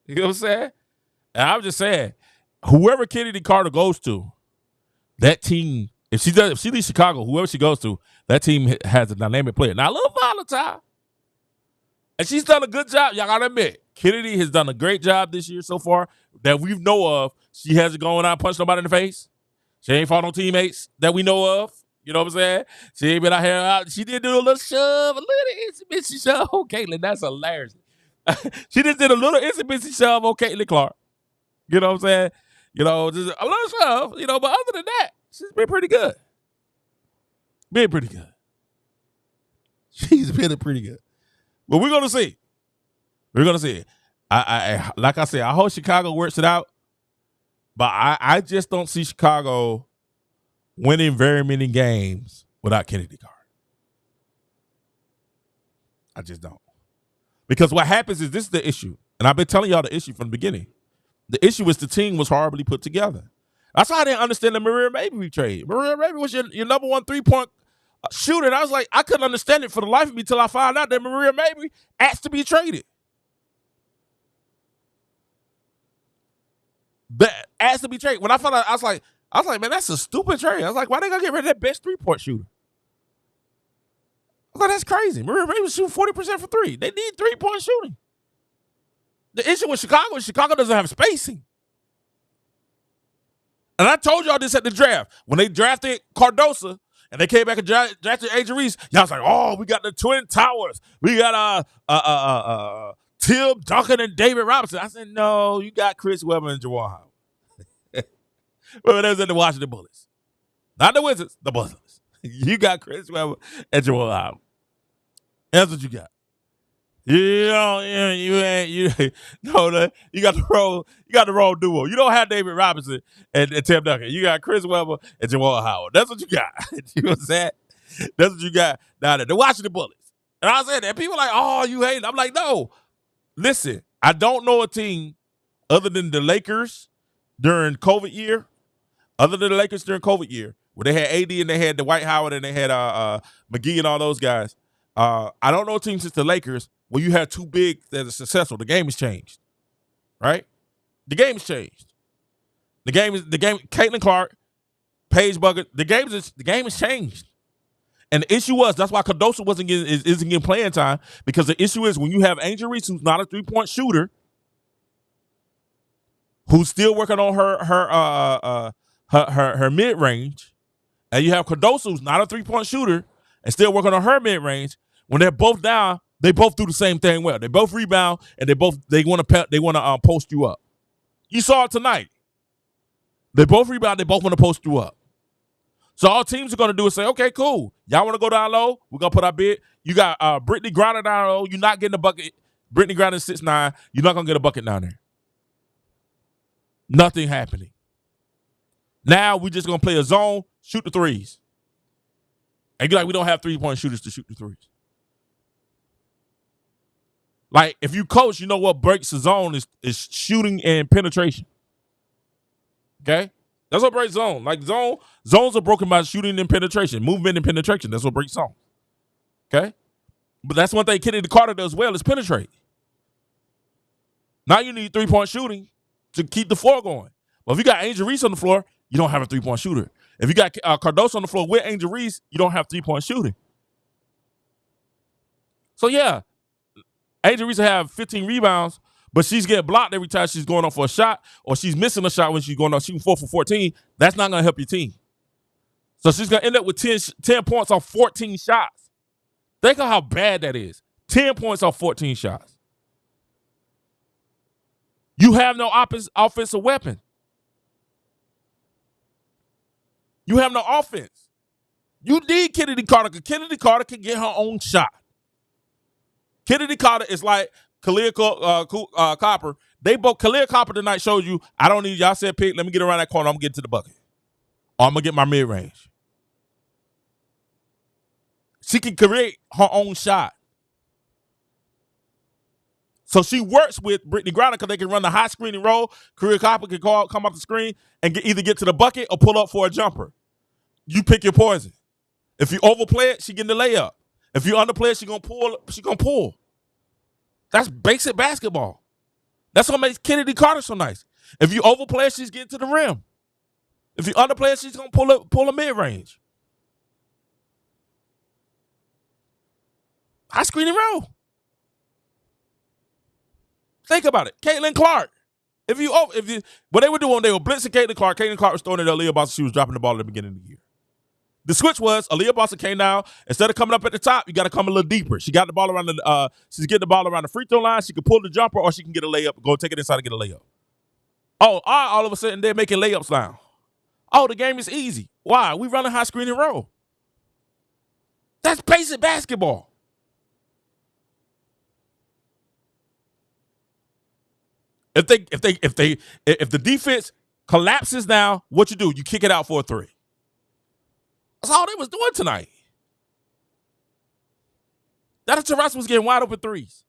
you know what I'm saying? And I'm just saying, whoever Chennedy Carter goes to, that team, if she leaves Chicago, whoever she goes to, that team has a dynamic player. Now, a little volatile. And she's done a good job. Y'all got to admit, Kennedy has done a great job this year so far that we know of. She hasn't gone out and punched nobody in the face. She ain't fought no teammates that we know of. You know what I'm saying? She ain't been out here. She did do a little shove, a little itsy-bitsy shove. Oh, Caitlin, that's hilarious. She just did a little itsy-bitsy shove on Caitlin Clark. You know what I'm saying? You know, just a little shove. You know, but other than that, she's been pretty good. Been pretty good. She's been pretty good. But we're going to see. We're going to see. I like I said, I hope Chicago works it out. But I just don't see Chicago winning very many games without Chennedy Carter. I just don't. Because what happens is, this is the issue. And I've been telling y'all the issue from the beginning. The issue is the team was horribly put together. That's why I didn't understand the Maria Mabry trade. Maria Mabry was your number one three-point shooter. And I was like, I couldn't understand it for the life of me until I found out that Maria Mabry asked to be traded. That asked to be traded. When I found out, I was like, man, that's a stupid trade. I was like, why they gonna get rid of that best three-point shooter? I was like, that's crazy. Maria Mabry was shooting 40% for three. They need three-point shooting. The issue with Chicago is Chicago doesn't have spacing. And I told y'all this at the draft. When they drafted Cardoso and they came back and drafted Angel Reese, y'all was like, oh, we got the Twin Towers. We got Tim Duncan and David Robinson. I said, no, you got Chris Webber and Jawan Howard. Well, that was in the Washington Bullets. Not the Wizards, the Bullets. You got Chris Webber and Jawan Howard. That's what you got. You got the wrong duo. You don't have David Robinson and Tim Duncan. You got Chris Webber and Jamal Howard. That's what you got. You know what I'm saying? That's what you got down there. The Washington Bullets. And I said that. People are like, oh, you hate it. I'm like, no. Listen, I don't know a team other than the Lakers during COVID year, where they had AD and they had Dwight Howard and they had McGee and all those guys. I don't know a team since the Lakers where you have two big that are successful. The game has changed, right? The game has changed. The game. Caitlin Clark, Paige Bucket. The game has changed, and the issue was that's why Cardoso isn't getting playing time, because the issue is when you have Angel Reese, who's not a 3-point shooter, who's still working on her mid range, and you have Cardoso, who's not a 3-point shooter and still working on her mid range. When they're both down, they both do the same thing well. They both rebound and they want to post you up. You saw it tonight. They both rebound. They both want to post you up. So all teams are going to do is say, okay, cool. Y'all want to go down low? We're going to put our bid. You got Brittany Griner down low. You're not getting a bucket. Brittany Griner 6'9". You're not going to get a bucket down there. Nothing happening. Now we're just going to play a zone, shoot the threes. And you're like, we don't have 3-point shooters to shoot the threes. Like, if you coach, you know what breaks the zone is shooting and penetration. Okay? That's what breaks zone. Like, zones are broken by shooting and penetration, movement and penetration. That's what breaks zone. Okay? But that's one thing Chennedy Carter does well is penetrate. Now you need 3-point shooting to keep the floor going. Well, if you got Angel Reese on the floor, you don't have a 3-point shooter. If you got Cardoso on the floor with Angel Reese, you don't have 3-point shooting. So, yeah, Angel Reese will have 15 rebounds, but she's getting blocked every time she's going on for a shot, or she's missing a shot when she's going on shooting 4 for 14. That's not going to help your team. So she's going to end up with 10 points on 14 shots. Think of how bad that is. 10 points on 14 shots. You have no offensive weapon. You have no offense. You need Chennedy Carter, because Chennedy Carter can get her own shot. Chennedy Carter is like Khalil Copper. Khalil Copper tonight showed you, I don't need y'all set pick. Let me get around that corner. I'm getting to the bucket. or I'm going to get my mid-range. She can create her own shot. So she works with Brittany Griner because they can run the high screen and roll. Chennedy Carter can come off the screen and either get to the bucket or pull up for a jumper. You pick your poison. If you overplay it, she getting the layup. If you underplay it, she gonna pull. That's basic basketball. That's what makes Chennedy Carter so nice. If you overplay it, she's getting to the rim. If you underplay it, she's gonna pull a mid-range. High screen and roll. Think about it. Caitlin Clark. What they were doing, they were blitzing Caitlin Clark. Caitlin Clark was throwing it at Aaliyah Boston. She was dropping the ball at the beginning of the year. The switch was Aaliyah Boston came down. Instead of coming up at the top, you got to come a little deeper. She got the ball around she's getting the ball around the free throw line. She can pull the jumper or she can get a layup. Go take it inside and get a layup. Oh, all of a sudden they're making layups now. Oh, the game is easy. Why? We run a high screen and roll. That's basic basketball. If the defense collapses now, what you do? You kick it out for a three. That's all they was doing tonight. That Taurasi was getting wide open threes.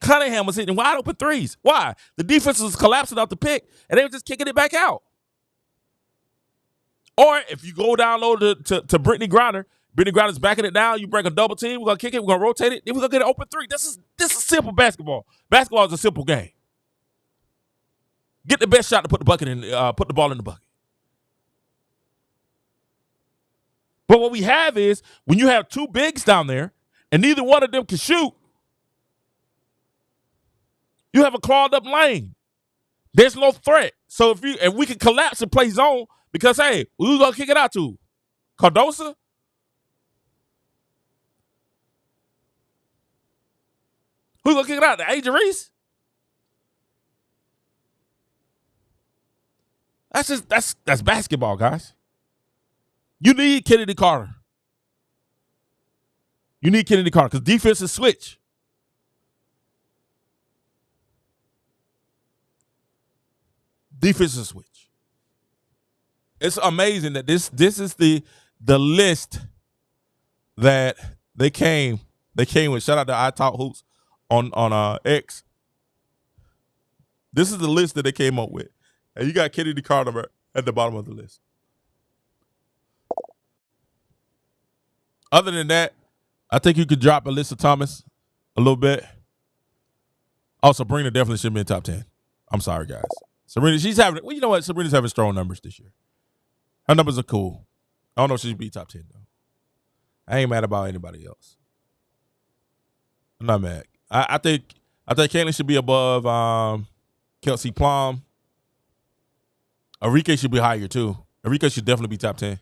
Cunningham was hitting wide open threes. Why? The defense was collapsing out the pick, and they were just kicking it back out. Or if you go down low to Brittany Griner Griner's backing it down. You break a double team. We're gonna kick it. We're gonna rotate it. Then we're gonna get an open three. This is simple basketball. Basketball is a simple game. Get the best shot to put the ball in the bucket. But what we have is when you have two bigs down there and neither one of them can shoot, you have a clogged up lane. There's no threat. So if we can collapse and play zone because hey, who's gonna kick it out to? Cardosa? Who's gonna kick it out to? Aja Reese? That's basketball, guys. You need Chennedy Carter. You need Chennedy Carter because defense is switch. Defense is switch. It's amazing that this is the list that they came with. Shout out to I Talk Hoops on X. This is the list that they came up with. And you got Chennedy Carter at the bottom of the list. Other than that, I think you could drop Alyssa Thomas a little bit. Oh, Sabrina definitely should be in top 10. I'm sorry, guys. Sabrina, you know what? Sabrina's having strong numbers this year. Her numbers are cool. I don't know if she should be top 10, though. I ain't mad about anybody else. I'm not mad. I think Caitlin should be above Kelsey Plum. Arike should be higher, too. Arike should definitely be top 10.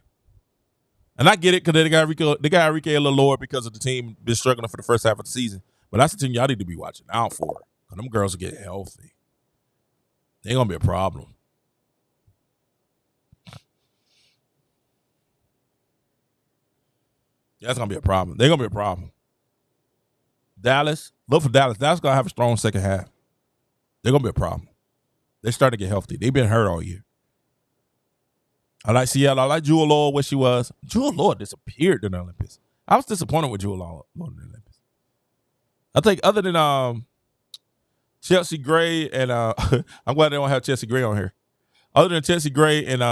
And I get it because they got Arike a little lower because of the team been struggling for the first half of the season. But that's the team y'all need to be watching out for. Because them girls are getting healthy. They're going to be a problem. That's going to be a problem. They're going to be a problem. Dallas, look for Dallas. Dallas going to have a strong second half. They're going to be a problem. They starting to get healthy. They've been hurt all year. I like Seattle. I like Jewel Lord where she was. Jewel Lord disappeared in the Olympics. I was disappointed with Jewel Lord in the Olympics. I think other than Chelsea Gray and I'm glad they don't have Chelsea Gray on here. Other than Chelsea Gray and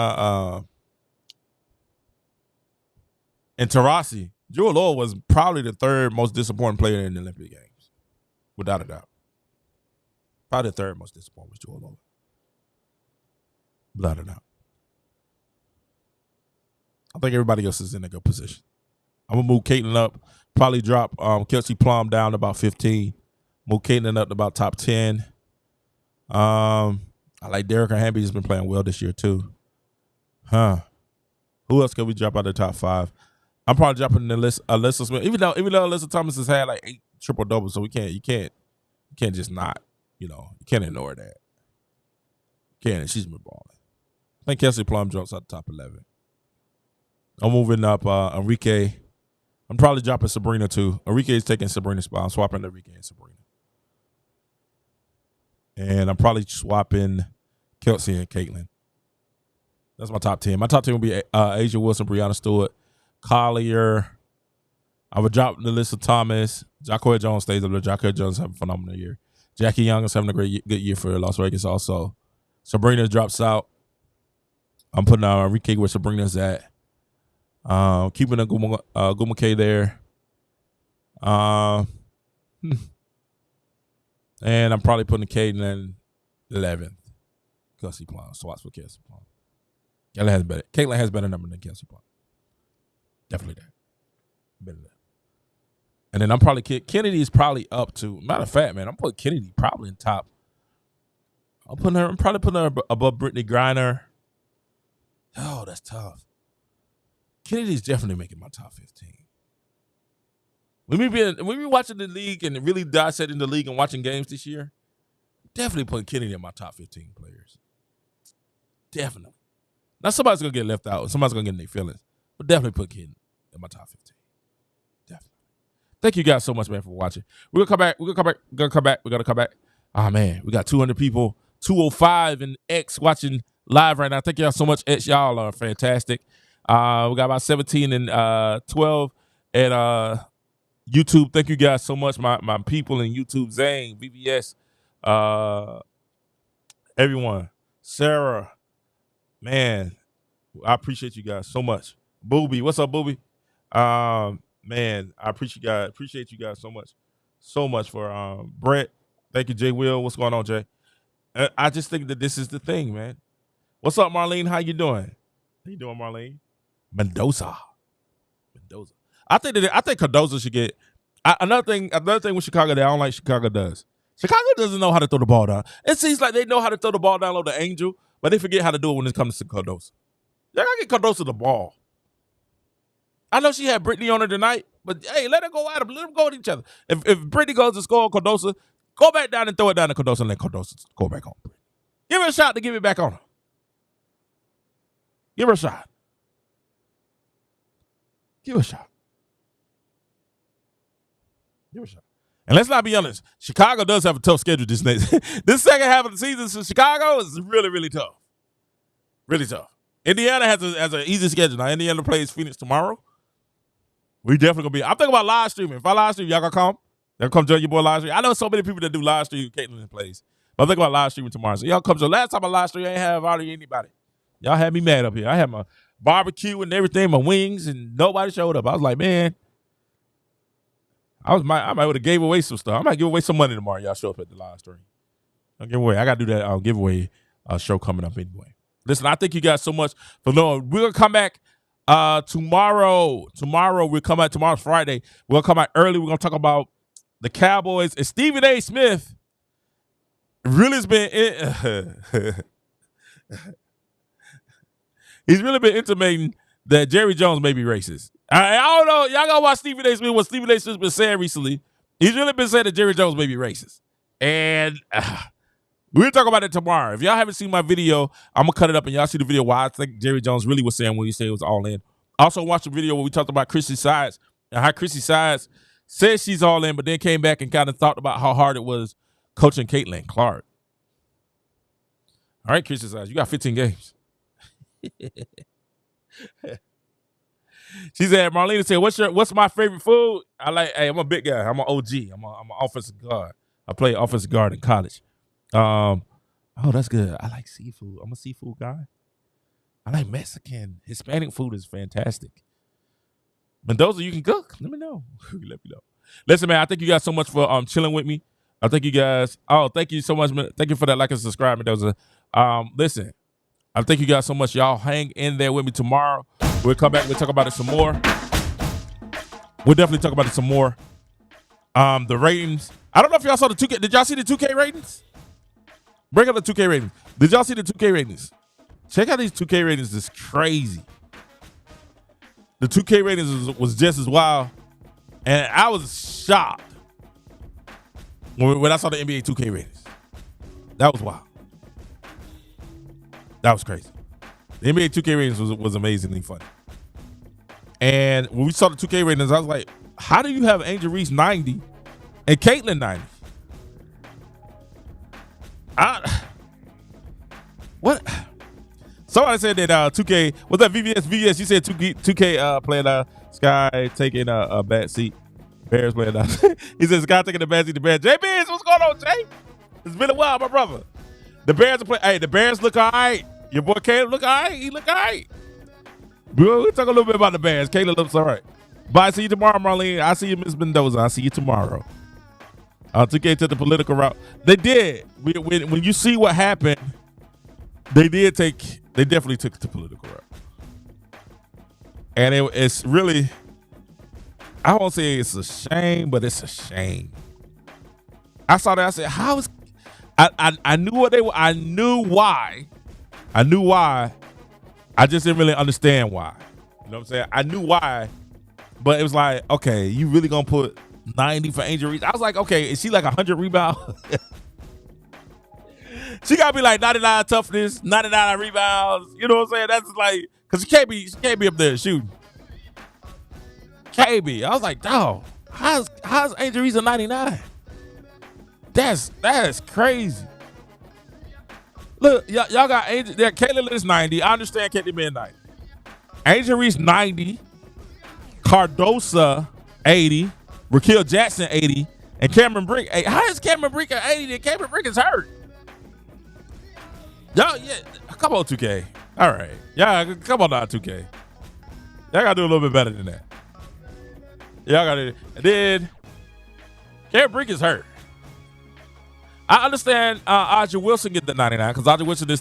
Taurasi, Jewel Lord was probably the third most disappointing player in the Olympic Games, without a doubt. Probably the third most disappointing was Jewel Lord, without a doubt. I think everybody else is in a good position. I'm going to move Caitlin up, probably drop Kelsey Plum down to about 15, move Caitlin up to about top 10. I like Derek Hamby. Has been playing well this year, too. Who else can we drop out of the top 5? I'm probably dropping the list Alyssa Smith, even though Alyssa Thomas has had like 8 triple doubles, so you can't just not, you can't ignore that. She's been balling. I think Kelsey Plum drops out the top 11. I'm moving up Enrique. I'm probably dropping Sabrina too. Enrique is taking Sabrina's spot. I'm swapping Enrique and Sabrina. And I'm probably swapping Kelsey and Caitlin. That's my top 10. My top 10 would be Asia Wilson, Breonna Stewart, Collier. I would drop Alyssa Thomas. Jacqueline Jones stays up there. Jacqueline Jones having a phenomenal year. Jackie Young is having a good year for Las Vegas also. Sabrina drops out. I'm putting Enrique where Sabrina's at. Keeping a Gumake there. And I'm probably putting Caitlin 11th. Kelsey Plum. Swaps for Kelsey Plum. Caitlin has better number than Kelsey Plum. Definitely there. Better than that. And then I'm probably Kennedy is probably up to. Matter of fact, man, I'm putting Kennedy probably in top. I'm probably putting her above Brittany Griner. Oh, that's tough. Kennedy's definitely making my top 15. When we be watching the league and really dissecting the league and watching games this year, definitely putting Kennedy in my top 15 players. Definitely. Now somebody's gonna get left out. Somebody's gonna get in their feelings, but definitely put Kennedy in my top 15. Definitely. Thank you guys so much, man, for watching. We're gonna come back. We're gonna come back. Oh man, we got 200 people, 205 and X watching live right now. Thank y'all so much. X, y'all are fantastic. We got about 17 and 12 at YouTube. Thank you guys so much, my people in YouTube. Zane, VVS, everyone. Sarah, man, I appreciate you guys so much. Booby, what's up, Booby? Man, I appreciate you guys so much for Brett. Thank you, Jay Will. What's going on, Jay? I just think that this is the thing, man. What's up, Marlene? How you doing? How you doing, Marlene? Mendoza. I think Cardozo should get another thing with Chicago that I don't like Chicago does. Chicago doesn't know how to throw the ball down. It seems like they know how to throw the ball down low the Angel, but they forget how to do it when it comes to Cardozo. They gotta get Cardozo the ball. I know she had Brittany on her tonight, but hey, let her go at them. Let them go at each other. If Brittany goes to score on Cardozo, go back down and throw it down to Cardozo and let Cardozo go back on Brittany. Give her a shot to give it back on her. Give her a shot. Give her a shot. Give her a shot. And let's not be honest, Chicago does have a tough schedule this second half of the season. So Chicago is really, really tough. Really tough. Indiana has an easy schedule. Now, Indiana plays Phoenix tomorrow. We definitely gonna be. I'm thinking about live streaming. If I live stream, y'all gonna come? Y'all come join your boy live stream. I know so many people that do live stream Caitlin plays. But I'm thinking about live streaming tomorrow. So y'all come. So last time I live stream, I ain't have hardly anybody. Y'all had me mad up here. I had my barbecue and everything, my wings, and nobody showed up. I was like, man, I might would have gave away some stuff. I might give away some money tomorrow. Y'all show up at the live stream. I'll give away. I gotta do that giveaway show coming up anyway. Listen, I thank you guys so much for knowing. We're gonna come back tomorrow. We'll come back tomorrow's Friday. We'll come back early. We're gonna talk about the Cowboys and Stephen A. Smith. Really has been he's really been intimating that Jerry Jones may be racist. I don't know. Y'all gotta watch Stephen A. Smith. What Stephen A. Smith's been saying recently. He's really been saying that Jerry Jones may be racist. And we'll talk about it tomorrow. If y'all haven't seen my video, I'm going to cut it up and y'all see the video why I think Jerry Jones really was saying when he said it was all in. Also watch the video where we talked about Chrissy Sides and how Chrissy Sides said she's all in, but then came back and kind of thought about how hard it was coaching Caitlin Clark. All right, Chrissy Sides, you got 15 games. She said, Marlena said, what's my favorite food? Hey, I'm a big guy. I'm an OG. I'm an offensive guard. I play offensive guard in college. Oh, that's good. I like seafood. I'm a seafood guy. I like Mexican. Hispanic food is fantastic. Mendoza, you can cook. Let me know. Let me know. Listen, man, I thank you guys so much for chilling with me. I thank you guys. Oh, thank you so much, man. Thank you for that like and subscribe, Mendoza. Listen, I thank you guys so much. Y'all hang in there with me tomorrow. We'll come back. We'll talk about it some more. We'll definitely talk about it some more. The ratings. I don't know if y'all saw the 2K. Did y'all see the 2K ratings? Bring up the 2K ratings. Did y'all see the 2K ratings? Check out these 2K ratings. It's crazy. The 2K ratings was just as wild. And I was shocked when I saw the NBA 2K ratings. That was wild. That was crazy. The NBA 2K ratings was amazingly funny. And when we saw the 2K ratings, I was like, how do you have Angel Reese 90 and Caitlin 90? What? Somebody said that 2K, was that VVS? VVS, you said 2K playing Sky taking a bad seat. Bears playing he said Sky taking the bad seat. The Bears. Jay Biz, what's going on, Jay? It's been a while, my brother. The Bears are playing. Hey, the Bears look all right. Your boy Caleb look all right. He look all right. We'll talk a little bit about the Bears. Caleb looks all right. Bye. See you tomorrow, Marlene. I see you, Miss Mendoza. I see you tomorrow. 2K took the political route. They did. When you see what happened, they definitely took the political route. And it's really, I won't say it's a shame, but it's a shame. I saw that. I said, how is, I knew what they were. I knew why. I just didn't really understand why. You know what I'm saying? I knew why, but it was like, okay, you really gonna put 90 for Angel Reese? I was like, okay, is she like 100 rebounds? She gotta be like 99 toughness, 99 rebounds. You know what I'm saying? That's like, cause she can't be up there shooting. Can't be. I was like, dog, how's Angel Reese a 99? That's crazy. Look, y'all got Angel. Yeah, Caitlin is 90. I understand Caitlin being 90. Angel Reese 90. Cardosa 80. Raquel Jackson 80. And Cameron Brink. Hey, how is Cameron Brink at 80? Cameron Brink is hurt. Y'all, yeah, come on, 2K. All right. Yeah, come on now, 2K. Y'all gotta do a little bit better than that. Y'all gotta. And then Cameron Brink is hurt. I understand Aja Wilson get the 99 because Aja Wilson is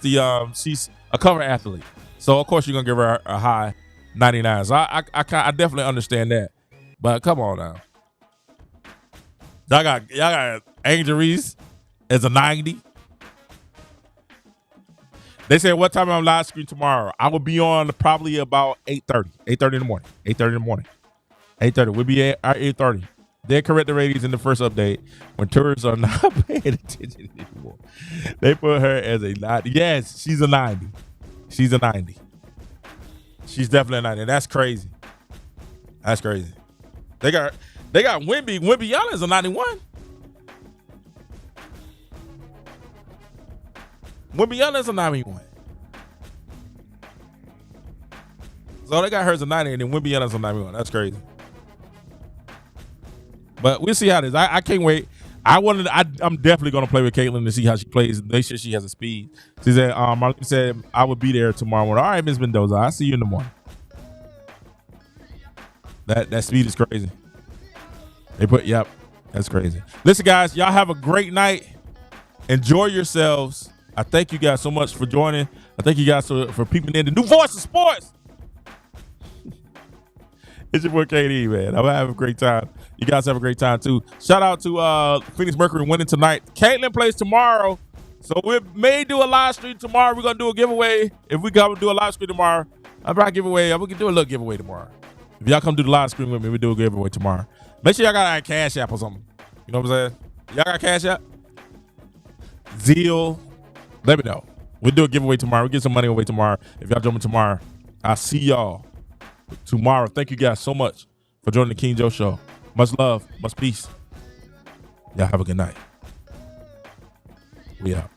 she's a cover athlete. So of course you're gonna give her a high 99. So I definitely understand that. But come on now. Y'all got Angel Reese as a 90. They said what time I'm live stream tomorrow? I will be on probably about 8:30. 8:30 in the morning. 8:30 in the morning. 8:30. We'll be at 8:30. They correct the ratings in the first update when tourists are not paying attention anymore. They put her as a 90. Yes, she's a 90. She's a 90. She's definitely a 90. That's crazy. That's crazy. They got Wemby. Wemby Young is a 91. Wemby Young is a 91. So they got her as a 90 and then Wemby Young is a 91. That's crazy. But we'll see how it is. I can't wait. I'm definitely going to play with Caitlin to see how she plays. Make sure she has a speed. She said, Marlene said, I will be there tomorrow morning. All right, Ms. Mendoza, I'll see you in the morning. That speed is crazy. Yep, that's crazy. Listen, guys, y'all have a great night. Enjoy yourselves. I thank you guys so much for joining. I thank you guys for peeping in the new voice of sports. It's your boy KD, man. I'm having a great time. You guys have a great time too. Shout out to Phoenix Mercury winning tonight. Caitlin plays tomorrow, so we may do a live stream tomorrow. We're gonna do a giveaway. If we come do a live stream tomorrow, I'll probably giveaway. We can do a little giveaway tomorrow. If y'all come do the live stream with me, we do a giveaway tomorrow. Make sure y'all got a Cash App or something. You know what I'm saying? Y'all got Cash App? Zeal. Let me know. We'll do a giveaway tomorrow. We'll get some money away tomorrow. If y'all join me tomorrow, I'll see y'all tomorrow. Thank you guys so much for joining the King Joe Show. Much love, much peace. Y'all have a good night. We out.